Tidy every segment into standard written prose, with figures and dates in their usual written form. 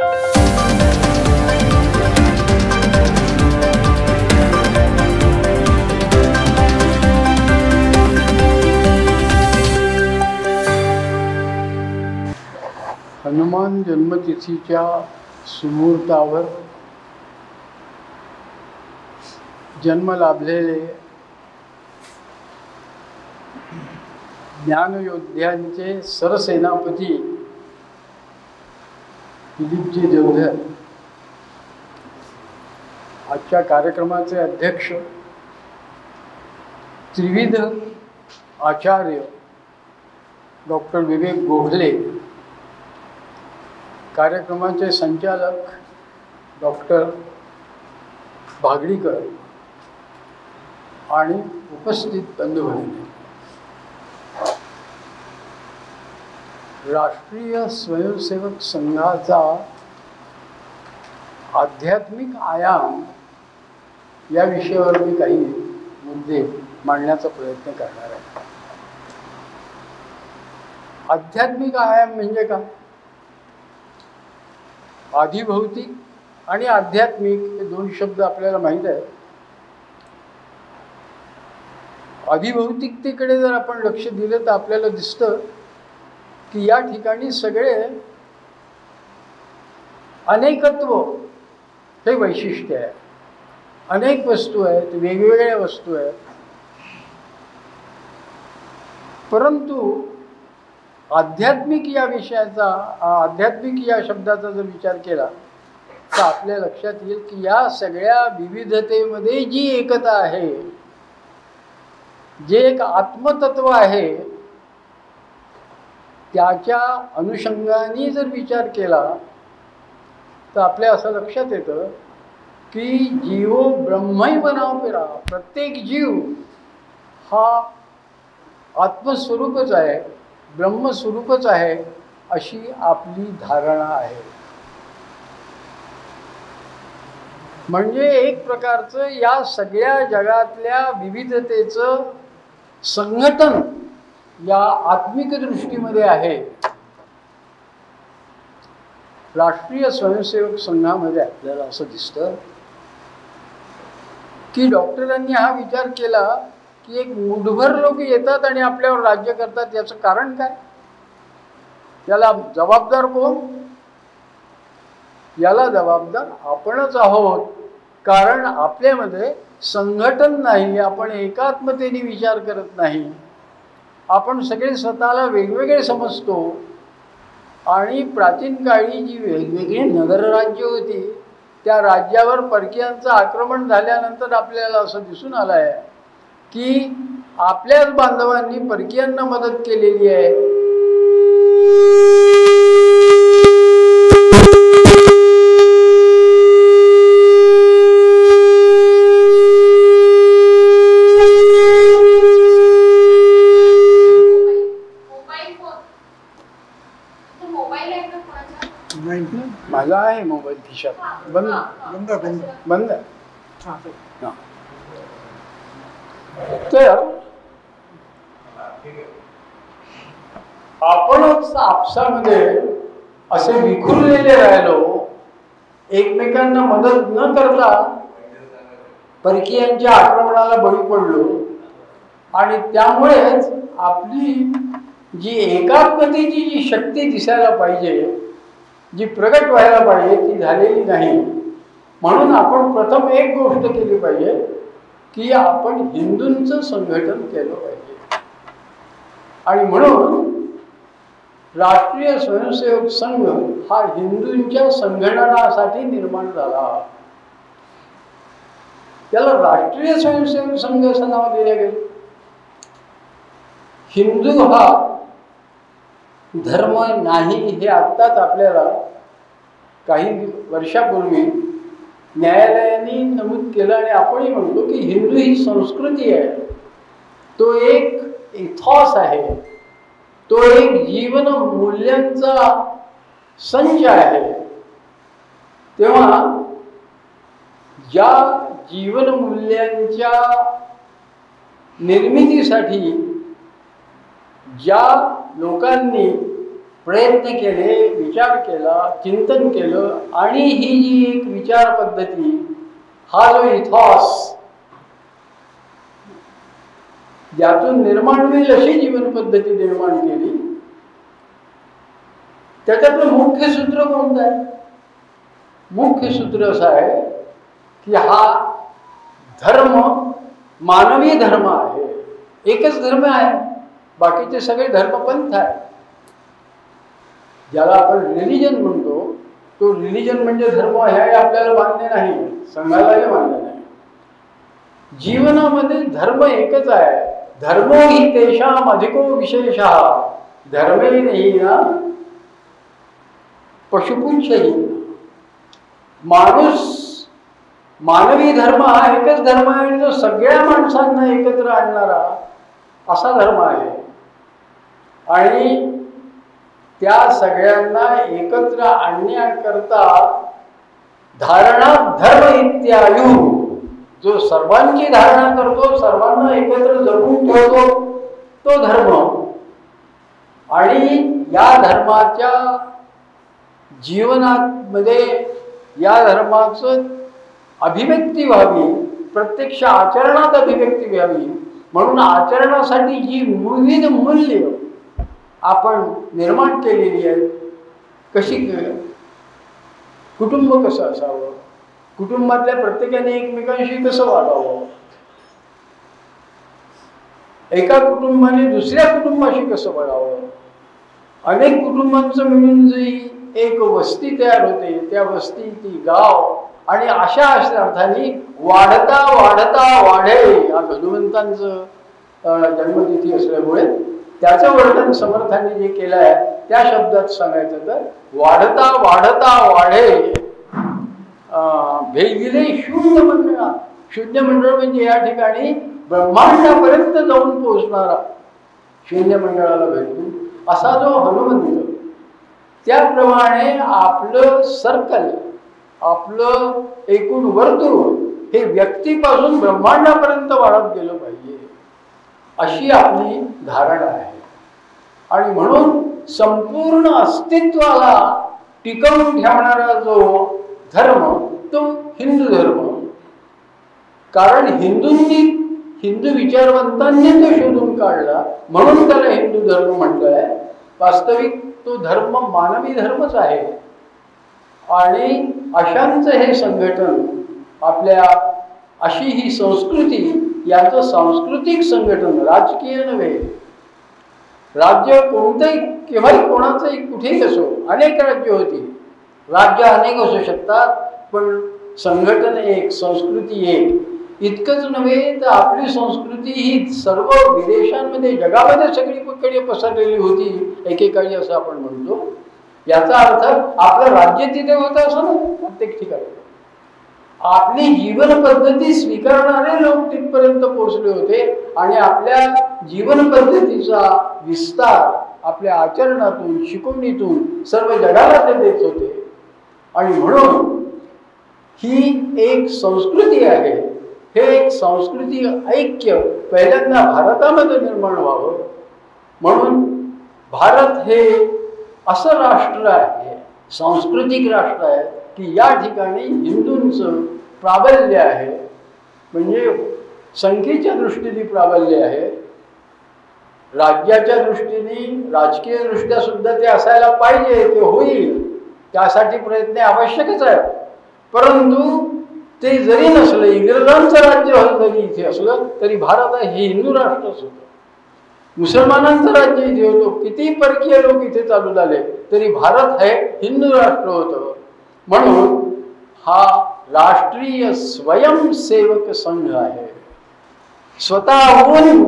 हनुमान जन्मतिथीच्या सुमुहूर्तावर जन्म लाभलेले ज्ञानयोद्ध्यांचे सरसेनापती दिलीपजी देवधर, आजच्या कार्यक्रमाचे अध्यक्ष त्रिविध आचार्य डॉक्टर विवेक गोखले, कार्यक्रमाचे संचालक डॉक्टर भागडीकर आणि उपस्थित बंधुभगिनी, राष्ट्रीय स्वयंसेवक संघाचा आध्यात्मिक आयाम या विषयावर मी काही मुद्दे मांडण्याचा प्रयत्न करणार आहे. आध्यात्मिक आयाम म्हणजे काय? आधिभौतिक आणि आध्यात्मिक हे दोन शब्द आपल्याला माहीत आहेत. आधिभौतिकतेकडे जर आपण लक्ष दिलं तर आपल्याला दिसतं की या ठिकाणी सगळे अनेकत्व हे वैशिष्ट्य आहे. अनेक वस्तू आहेत, वेगवेगळ्या वस्तू आहेत, परंतु आध्यात्मिक या विषयाचा, आध्यात्मिक या शब्दाचा जर विचार केला तर आपल्या लक्षात येईल की या सगळ्या विविधतेमध्ये जी एकता आहे, जे एक आत्मतत्व आहे, त्याच्या अनुषंगाने जर विचार केला तर आपल्या असं लक्षात येतं की जीवो ब्रह्मैव नावपिरा, प्रत्येक जीव हा आत्मस्वरूपच आहे, ब्रह्मस्वरूपच आहे, अशी आपली धारणा आहे. म्हणजे एक प्रकारचं या सगळ्या जगातल्या विविधतेचं संघटन या आत्मिक दृष्टीमध्ये आहे. राष्ट्रीय स्वयंसेवक संघामध्ये आपल्याला असं दिसतं की डॉक्टरांनी हा विचार केला की एक मुठभर लोक येतात आणि आपल्यावर राज्य करतात. याचं कारण काय? याला जबाबदार कोण? याला जबाबदार आपणच आहोत. कारण आपल्यामध्ये संघटन नाही, आपण एकात्मतेने विचार करत नाही, आपण सगळे स्वतःला वेगवेगळे समजतो. आणि प्राचीन काळी जी वेगवेगळी नगरराज्य होती त्या राज्यावर परकीयांचं आक्रमण झाल्यानंतर आपल्याला असं दिसून आलं आहे की आपल्याच बांधवांनी परकीयांना मदत केलेली आहे. माझा आहे मोबाईल खिशात. बंद बंद बंद बंद. तर आपणच आपसामध्ये असे विखुरलेले राहिलो, एकमेकांना मदत न करता परकीयांच्या आक्रमणाला बळी पडलो आणि त्यामुळेच आपली जी एकात्मतेची जी शक्ती दिसायला पाहिजे, जी प्रगट व्हायला पाहिजे, ती झालेली नाही. म्हणून आपण प्रथम एक गोष्ट केली पाहिजे की आपण हिंदूंचं संघटन केलं पाहिजे. आणि म्हणून राष्ट्रीय स्वयंसेवक संघ हा हिंदूंच्या संघटनासाठी निर्माण झाला. त्याला राष्ट्रीय स्वयंसेवक संघ असं नाव दिले गेले. हिंदू हा धर्म नाही हे आत्ताच आपल्याला काही वर्षापूर्वी न्यायालयाने नमूद केलं आणि आपणही म्हणतो की हिंदू ही संस्कृती आहे, तो एक इथॉस आहे, तो एक जीवन मूल्यांचा संच आहे. तेव्हा ज्या जीवन मूल्यांच्या निर्मितीसाठी ज्या लोकांनी प्रयत्न केले, विचार केला, चिंतन केलं आणि ही जी एक विचार पद्धती, हा जो इथॉस ज्यातून निर्माण होईल अशी जीवन पद्धती निर्माण केली. त्याच्यातलं मुख्य सूत्र कोणतं आहे? मुख्य सूत्र असं आहे की हा धर्म मानवी धर्म आहे. एकच धर्म आहे, बाकीचे सगळे धर्मपंथ आहे. ज्याला आपण रिलिजन म्हणतो, तो रिलिजन म्हणजे धर्म हे आपल्याला मान्य नाही, संघालाही मान्य नाही. जीवनामध्ये धर्म एकच आहे. धर्मो हि तेषाम अधिको विशेषः धर्मेण पशुपुच्छही. माणूस, मानवी धर्म हा एकच धर्म आहे, जो सगळ्या माणसांना एकत्र आणणारा असा धर्म आहे. आणि त्या सगळ्यांना एकत्र आणण्याकरता धारणा धर्म इत्यायु, जो सर्वांची धारणा करतो, सर्वांना एकत्र जपून ठेवतो, तो धर्म. आणि या धर्माच्या जीवनामध्ये या धर्माचं अभिव्यक्ती व्हावी, प्रत्यक्ष आचरणात अभिव्यक्ती व्हावी, म्हणून आचरणासाठी जी विविध मूल्य आपण निर्माण केलेली आहेत. कशी? कुटुंब कसं असावं, कुटुंबातल्या प्रत्येकाने एकमेकांशी कसं वागावं, एका कुटुंबाने दुसऱ्या कुटुंबाशी कसं वागावं, अनेक कुटुंबांचं मिळून जी एक वस्ती तयार होते, त्या वस्ती, ती गाव, आणि अशा अर्थाने वाढता वाढता वाढे, हा हनुमंतांचं जन्मतिथी असल्यामुळे त्याचं वर्णन समर्थांनी जे केलं आहे त्या शब्दात सांगायचं तर वाढता वाढता वाढे भेगिले शून्य मंडळ. शून्य मंडळ म्हणजे या ठिकाणी ब्रह्मांडापर्यंत जाऊन पोहोचणारा शून्य मंडळाला भेटून असा जो हनुमंत, त्याप्रमाणे आपलं सर्कल, आपलं एकूण वर्तुळ हे व्यक्तीपासून ब्रह्मांडापर्यंत वाढत गेलं पाहिजे, अशी आपली धारणा आहे. आणि म्हणून संपूर्ण अस्तित्वाला टिकवून ठेवणारा जो धर्म तो हिंदू धर्म. कारण हिंदू विचारवंतांनी तो शोधून काढला, म्हणून त्याला हिंदू धर्म म्हटलंय. वास्तविक तो धर्म मानवी धर्मच आहे. आणि अशांचं हे संघटन, आपल्या अशी ही संस्कृती, याचं सांस्कृतिक संघटन, राजकीय नव्हे. राज्य कोणतंही केव्हाही कोणाचंही कुठेही असो, अनेक राज्य होती, राज्य अनेक असू शकतात, पण संघटन एक, संस्कृती एक. इतकंच नव्हे तर आपली संस्कृती ही सर्व विदेशांमध्ये, जगामध्ये सगळीकडे पसरलेली होती एकेकाळी, असं आपण म्हणतो. याचा अर्थ आपलं राज्य तिथे होतं असं नाही, प्रत्येक ठिकाणी आपली जीवन पद्धती स्वीकारणारे लोक तिथपर्यंत पोहोचले होते. आणि आपल्या जीवन पद्धतीचा विस्तार आपल्या आचरणातून, शिकवणीतून सर्व जगाला ते देत होते. आणि म्हणून ही एक संस्कृती आहे. हे एक सांस्कृतिक ऐक्य पहिल्यांदा भारतामध्ये निर्माण व्हावं, म्हणून भारत हे असं राष्ट्र आहे, सांस्कृतिक राष्ट्र आहे की या ठिकाणी हिंदूंचं प्राबल्य आहे. म्हणजे संख्येच्या दृष्टीने प्राबल्य आहे, राज्याच्या दृष्टीने, राजकीय दृष्ट्या सुद्धा ते असायला पाहिजे, ते होईल, त्यासाठी प्रयत्न आवश्यकच आहे. परंतु ते जरी नसलं, इंग्रजांचं राज्य जरी इथे असलं तरी भारत हे हिंदू राष्ट्रच होतं. मुसलमानांचं राज्य इथे होतं, किती परकीय लोक इथे चालू झाले तरी भारत हे हिंदू राष्ट्र होतं. म्हणून हा राष्ट्रीय स्वयंसेवक संघ आहे. स्वतःहून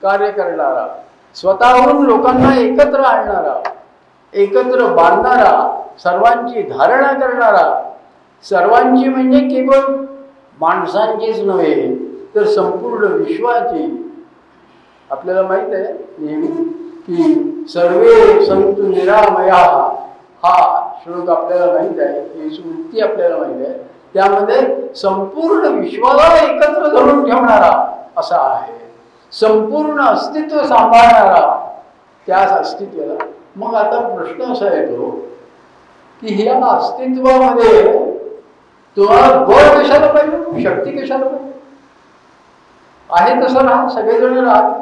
कार्य करणारा, स्वतःहून लोकांना एकत्र आणणारा, एकत्र बांधणारा, सर्वांची धारणा करणारा, सर्वांची म्हणजे केवळ माणसांचीच नव्हे तर संपूर्ण विश्वाची. आपल्याला माहित आहे नेहमी की सर्वे संतु निरामया, हा श्लोक आपल्याला माहित आहे, ही वृत्ती आपल्याला माहित आहे. त्यामध्ये संपूर्ण विश्वाला एकत्र धरून ठेवणारा असा आहे, संपूर्ण अस्तित्व सांभाळणारा, त्याच अस्तित्वाला मग आता प्रश्न असा येतो की ह्या अस्तित्वामध्ये तुम्हाला बळ कशाला पाहिजे, शक्ती कशाला पाहिजे? आहे तसं राहा, सगळेजण राहत.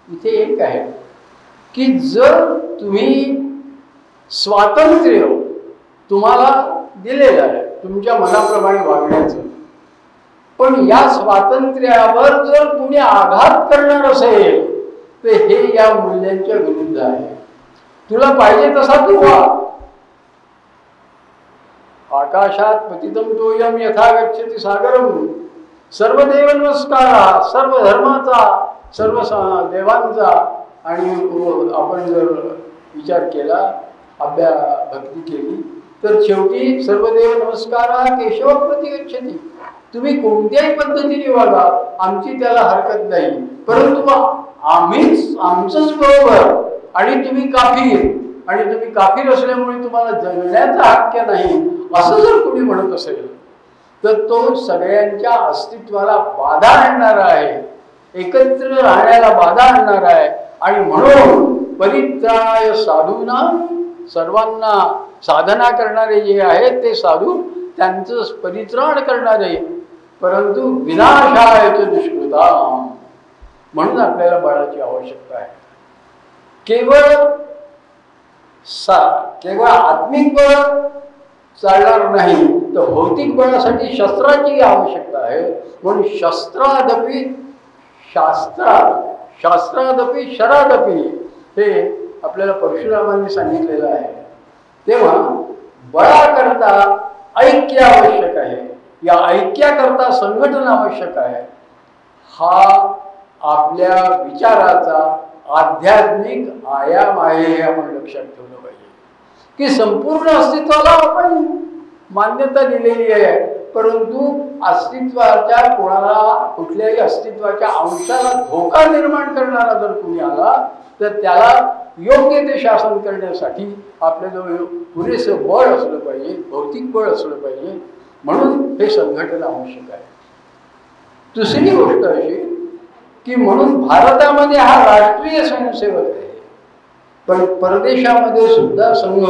इथे एक आहे की जर तुम्ही स्वातंत्र्य तुम्हाला दिलेलं आहे तुमच्या मनाप्रमाणे वागण्याचं, पण या स्वातंत्र्यावर जर कुणी आघात करणार असेल तर हे या मूल्यांच्या विरुद्ध आहे. तुला पाहिजे तसा तू व्हा. आकाशात पतितम तोयम यथा गच्छति सागरम, सर्वदेव नमस्कार, सर्व धर्माचा, सर्व देवांचा. आणि आपण जर विचार केला, भक्ती केली तर शेवटी सर्वदेव नमस्कार केशव प्रति गच्छति. तुम्ही कोणत्याही पद्धतीने वागा, आमची त्याला हरकत नाही, परंतु आमचंच बरोबर आणि तुम्ही काफीर, आणि तुम्ही काफीर असल्यामुळे तुम्हाला जगण्याचा हक्क नाही, असं जर कोणी म्हणत असेल तर तो सगळ्यांच्या अस्तित्वाला बाधा आणणारा आहे, एकत्र राहण्याला बाधा आणणारा आहे. आणि म्हणून परित्राय साधूना, सर्वांना साधना करणारे जे आहेत ते साधू त्यांचं परित्राण करणारे, परंतु विनाशाय दुष्कृता. म्हणून आपल्याला बळाची आवश्यकता आहे. केवळ आत्मिक बळ चालणार नाही, तर भौतिक बळासाठी शस्त्राची आवश्यकता आहे. म्हणून शस्त्रादपी शरादपी हे आपल्याला परशुरामांनी सांगितलेलं आहे. तेव्हा बळाकरता ऐक्य आवश्यक आहे, या ऐक्याकरता संघटन आवश्यक आहे. हा आपल्या विचाराचा आध्यात्मिक आयाम आहे हे आपण लक्षात ठेवलं पाहिजे. की संपूर्ण अस्तित्वाला आपण मान्यता दिलेली आहे, परंतु अस्तित्वाच्या कुठल्याही अस्तित्वाच्या अंशाला धोका निर्माण करणारा जर कोणी आला तर त्याला योग्य ते शासन करण्यासाठी आपल्याजवळ पुरेसं बळ असलं पाहिजे, भौतिक बळ असलं पाहिजे. म्हणून हे संघटन आवश्यक आहे. दुसरी गोष्ट अशी की म्हणून भारतामध्ये हा राष्ट्रीय स्वयंसेवक आहे, पण परदेशामध्ये सुद्धा संघ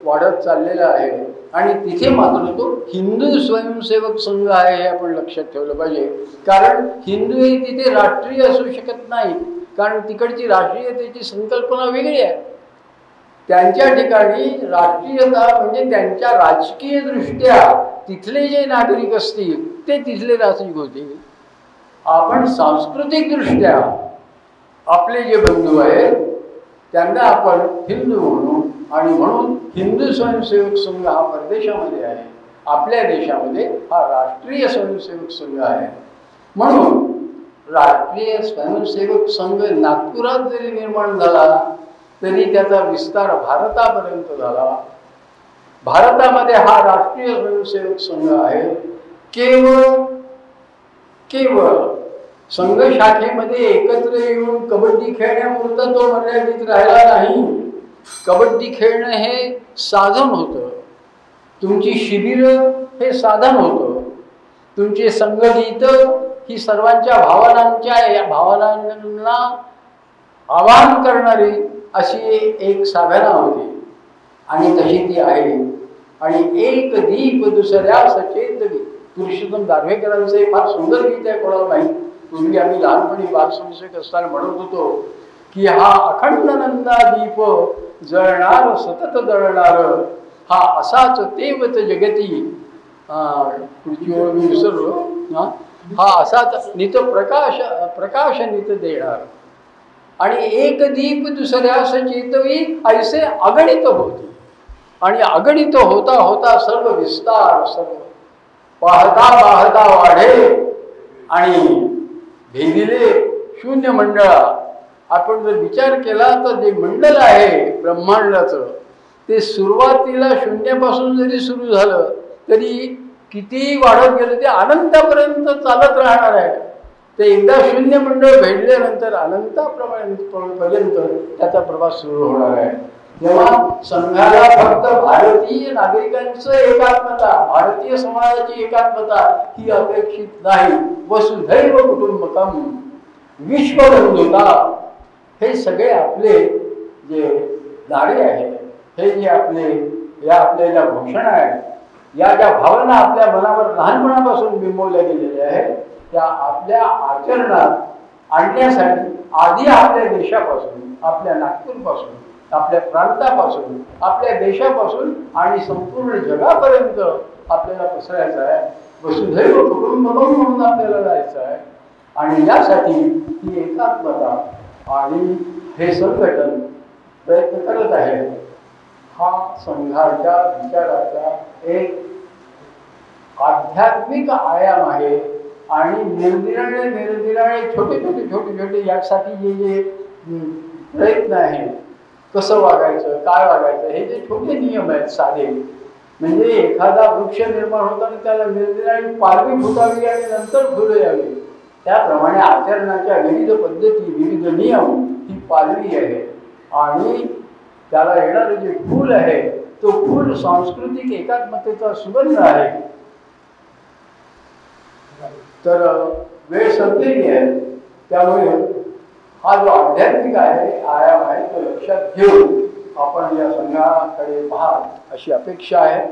वाढत चाललेला आहे. आणि तिथे मात्र तो हिंदू स्वयंसेवक संघ आहे हे आपण लक्षात ठेवलं पाहिजे. कारण हिंदू हे तिथे राष्ट्रीय असू शकत नाही, कारण तिकडची राष्ट्रीयतेची संकल्पना वेगळी आहे. त्यांच्या ठिकाणी राष्ट्रीयता म्हणजे त्यांच्या राजकीय दृष्ट्या तिथले जे नागरिक असतील ते तिथले नागरिक होतील. आपण सांस्कृतिक दृष्ट्या आपले जे बंधू आहेत त्यांना आपण हिंदू म्हणू, आणि म्हणून हिंदू स्वयंसेवक संघ हा परदेशामध्ये आहे, आपल्या देशामध्ये हा राष्ट्रीय स्वयंसेवक संघ आहे. म्हणून राष्ट्रीय स्वयंसेवक संघ नागपुरात जरी निर्माण झाला तरी त्याचा विस्तार भारतापर्यंत झाला. भारतामध्ये हा राष्ट्रीय स्वयंसेवक संघ आहे. केवळ संघ शाखेमध्ये एकत्र येऊन कबड्डी खेळण्यापुरता तो मर्यादित राहिला नाही. कबड्डी खेळणं हे साधन होतं, तुमची शिबिरं हे साधन होतं, तुमचे संघगीत ही सर्वांच्या भावनांना आवाहन करणारी अशी एक साधना होती, आणि तशी ती आहे. आणि एक दीप दुसऱ्या सचेतवी, पुरुषोत्तम दार्वेकरांचं एक फार सुंदर गीत आहे, कोणाला माहीत. पूर्वी आम्ही लहानपणी बालसंस्थेत असताना म्हणत होतो की हा अखंड नंदा दीप जळणार सतत जळणार, हा असाच तेवत जगती, पुढची ओळ मी विसरलो, हा असाच नित प्रकाश नित देणार. आणि एक दीप दुसऱ्यास चेतवी ऐसे अगणित होती, आणि अगणित होता होता सर्व विस्तार, सर्व पाहता पाहता वाढे आणि भेदिले शून्य मंडळा. आपण जर विचार केला तर जे मंडल आहे ब्रह्मांडाचं ते सुरुवातीला शून्यापासून जरी सुरू झालं तरी कितीही वाढत गेलं ते अनंतापर्यंत चालत राहणार आहे. ते एकदा शून्य मंडळ भेटल्यानंतर अनंतापर्यंत त्याचा प्रवास सुरू होणार आहे. तेव्हा संघाला फक्त भारतीय नागरिकांचं एकात्मता, भारतीय समाजाची एकात्मता ही अपेक्षित नाही. वसुधैव कुटुंबकम, विश्वबंधुता, हे सगळे आपले जे नारे आहे, हे जे आपल्याला घोषणा आहे, या ज्या भावना आपल्या मनावर लहानपणापासून बिंबवल्या गेलेल्या आहेत, त्या आपल्या आचरणात आणण्यासाठी आधी आपल्या देशापासून, आपल्या नागपूरपासून, आपल्या प्रांतापासून, आपल्या देशापासून आणि संपूर्ण जगापर्यंत आपल्याला पसरायचं आहे. वसुधैव कुटुंबकम म्हणून आपल्याला जायचं आहे. आणि यासाठी ही एकात्मता आणि हे संघटन प्रयत्न करत आहे. हा संघाच्या विचाराचा एक आध्यात्मिक आयाम आहे. आणि निरनिराळे छोटे यासाठी जे प्रयत्न आहेत, कसं वागायचं, काय वागायचं, हे जे छोटे नियम आहेत साधे, म्हणजे एखादा वृक्ष निर्माण होताना त्याला निरनिराळी पालवी फुटावी आणि नंतर फुलं यावी, त्याप्रमाणे आचरणाच्या विविध पद्धती, विविध नियम ही पालवी आहे. आणि त्याला येणारं जे फूल आहे, तो फूल सांस्कृतिक एकात्मतेचा सुगंध आहे. तर वेळ संपलेली आहे, त्यामुळे हा जो आध्यात्मिक आयाम आहे तो लक्षात घेऊन आपण या संघाकडे पाहा अशी अपेक्षा आहे.